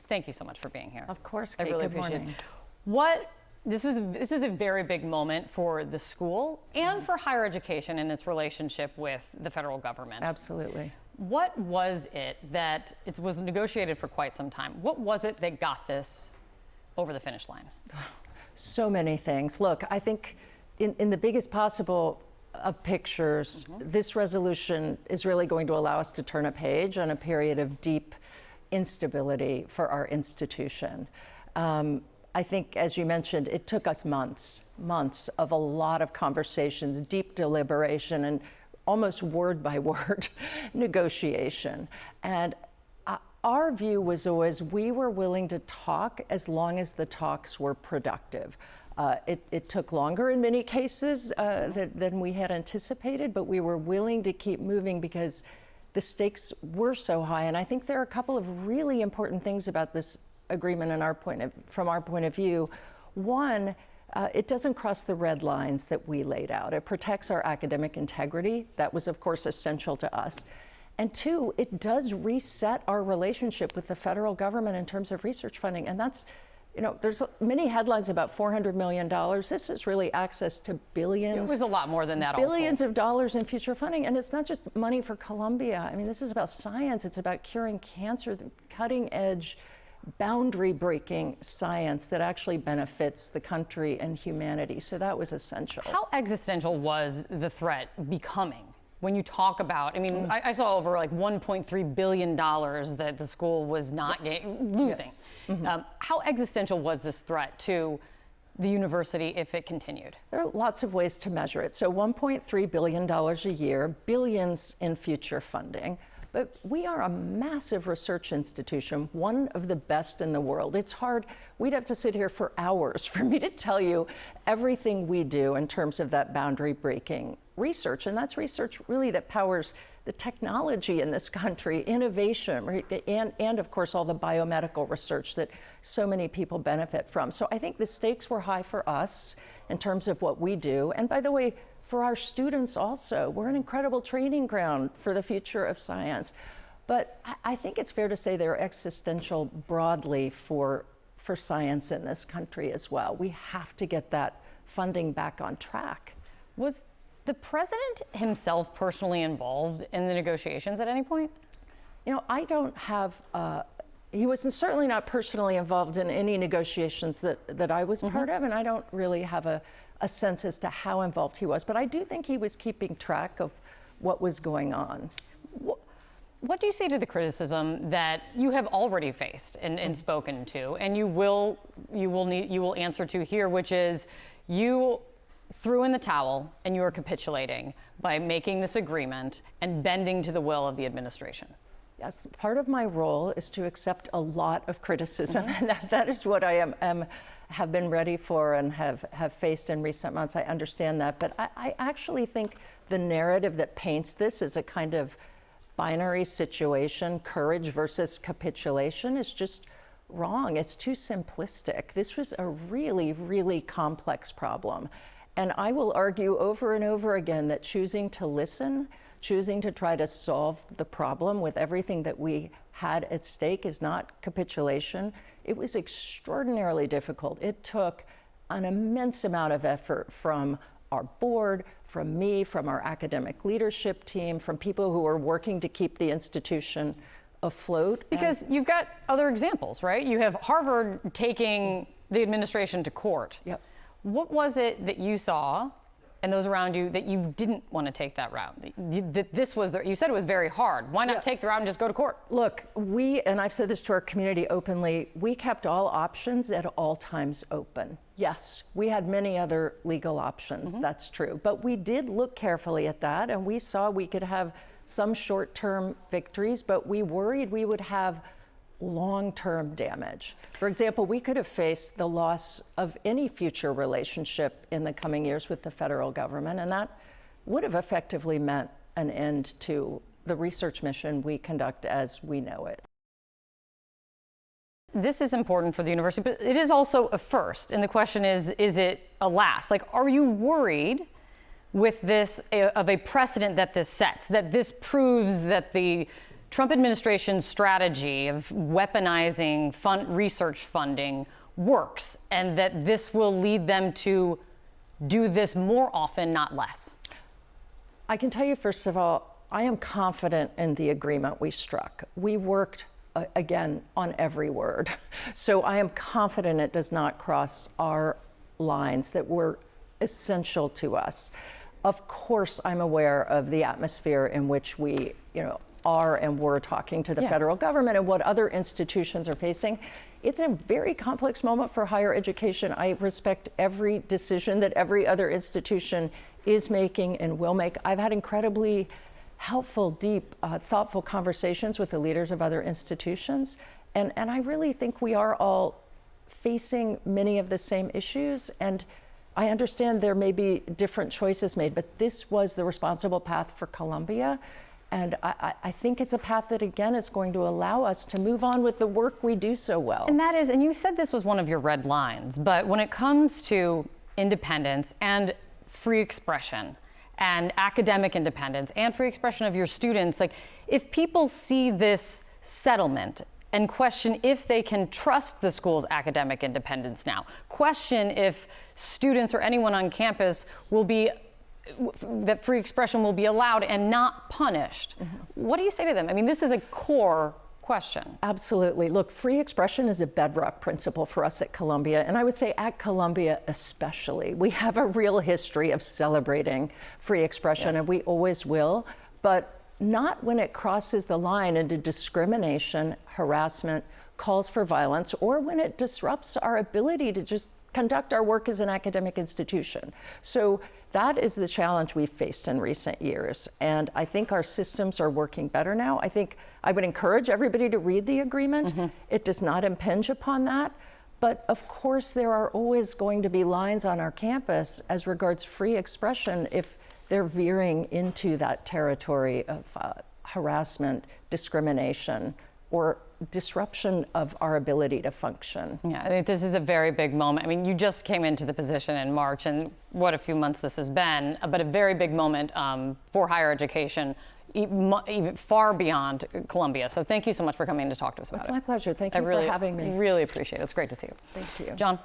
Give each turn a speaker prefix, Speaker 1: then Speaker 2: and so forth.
Speaker 1: Thank you so much for being here.
Speaker 2: Of course,
Speaker 1: I
Speaker 2: Kate.
Speaker 1: really
Speaker 2: Good
Speaker 1: appreciate
Speaker 2: morning.
Speaker 1: it. This is a very big moment for the school and for higher education and its relationship with the federal government.
Speaker 2: Absolutely.
Speaker 1: What was it that it was negotiated for quite some time? What was it that got this over the finish line?
Speaker 2: So many things. Look, I think in the biggest possible of pictures, this resolution is really going to allow us to turn a page on a period of deep instability for our institution. I think, as you mentioned, it took us months of a lot of conversations, deep deliberation, and almost word by word negotiation. And our view was always we were willing to talk as long as the talks were productive. It took longer in many cases than we had anticipated, but we were willing to keep moving because the stakes were so high. And I think there are a couple of really important things about this agreement from our point of view. One, it doesn't cross the red lines that we laid out. It protects our academic integrity. That was, of course, essential to us. And two, it does reset our relationship with the federal government in terms of research funding. And that's, there's many headlines about $400 million. This is really access to billions.
Speaker 1: It was a lot more than that.
Speaker 2: Billions of dollars in future funding. And it's not just money for Columbia. I mean, this is about science. It's about curing cancer, cutting edge, boundary-breaking science that actually benefits the country and humanity. So that was essential.
Speaker 1: How existential was the threat becoming? When you talk about, I saw over like $1.3 billion that the school was not losing. Yes. How existential was this threat to the university if it continued?
Speaker 2: There are lots of ways to measure it. So $1.3 billion a year, billions in future funding. But we are a massive research institution, one of the best in the world. It's hard. We'd have to sit here for hours for me to tell you everything we do in terms of that boundary-breaking research. And that's research really that powers the technology in this country, innovation, right? And of course, all the biomedical research that so many people benefit from. So I think the stakes were high for us in terms of what we do. And by the way, for our students also, we're an incredible training ground for the future of science. But I think it's fair to say they're existential broadly for science in this country as well. We have to get that funding back on track.
Speaker 1: Was the president himself personally involved in the negotiations at any point?
Speaker 2: I don't have, he was certainly not personally involved in any negotiations that I was part of, and I don't really have a sense as to how involved he was, but I do think he was keeping track of what was going on.
Speaker 1: What do you say to the criticism that you have already faced and spoken to, and you will answer to here, which is you threw in the towel and you are capitulating by making this agreement and bending to the will of the administration?
Speaker 2: Yes, part of my role is to accept a lot of criticism, and that is what I have been ready for and have faced in recent months. I understand that, but I actually think the narrative that paints this as a kind of binary situation, courage versus capitulation, is just wrong. It's too simplistic. This was a really, really complex problem. And I will argue over and over again that choosing to listen, choosing to try to solve the problem with everything that we had at stake is not capitulation. It was extraordinarily difficult. It took an immense amount of effort from our board, from me, from our academic leadership team, from people who are working to keep the institution afloat.
Speaker 1: Because you've got other examples, right? You have Harvard taking the administration to court.
Speaker 2: Yep.
Speaker 1: What was it that you saw and those around you that you didn't want to take that route? That this was you said it was very hard. Why not take the route and just go to court?
Speaker 2: Look, and I've said this to our community openly, we kept all options at all times open. Yes, we had many other legal options, that's true. But we did look carefully at that, and we saw we could have some short-term victories, but we worried we would have long-term damage. For example, we could have faced the loss of any future relationship in the coming years with the federal government, and that would have effectively meant an end to the research mission we conduct as we know it.
Speaker 1: This is important for the university, but it is also a first. And the question is it a last? Like, are you worried with this of a precedent that this sets, that this proves that the Trump administration's strategy of weaponizing research funding works, and that this will lead them to do this more often, not less?
Speaker 2: I can tell you, first of all, I am confident in the agreement we struck. We worked, again, on every word. So I am confident it does not cross our lines that were essential to us. Of course, I'm aware of the atmosphere in which we, are and were talking to the federal government and what other institutions are facing. It's a very complex moment for higher education. I respect every decision that every other institution is making and will make. I've had incredibly helpful, deep, thoughtful conversations with the leaders of other institutions. And I really think we are all facing many of the same issues. And I understand there may be different choices made, but this was the responsible path for Columbia. And I think it's a path that, again, is going to allow us to move on with the work we do so well.
Speaker 1: And that is, and you said this was one of your red lines, but when it comes to independence and free expression and academic independence and free expression of your students, like, if people see this settlement and question if they can trust the school's academic independence now, question if students or anyone on campus that free expression will be allowed and not punished. What do you say to them? I mean, this is a core question.
Speaker 2: Absolutely. Look, free expression is a bedrock principle for us at Columbia, and I would say at Columbia especially. We have a real history of celebrating free expression, and we always will, but not when it crosses the line into discrimination, harassment, calls for violence, or when it disrupts our ability to just conduct our work as an academic institution. So that is the challenge we've faced in recent years. And I think our systems are working better now. I think I would encourage everybody to read the agreement. It does not impinge upon that. But of course, there are always going to be lines on our campus as regards free expression if they're veering into that territory of harassment, discrimination, or disruption of our ability to function.
Speaker 1: Yeah, I think this is a very big moment. I mean, you just came into the position in March, and what a few months this has been, but a very big moment for higher education, even far beyond Columbia. So thank you so much for coming to talk to us about it.
Speaker 2: It's my pleasure. Thank you for having me.
Speaker 1: I really appreciate it. It's great to see you.
Speaker 2: Thank you.
Speaker 1: John?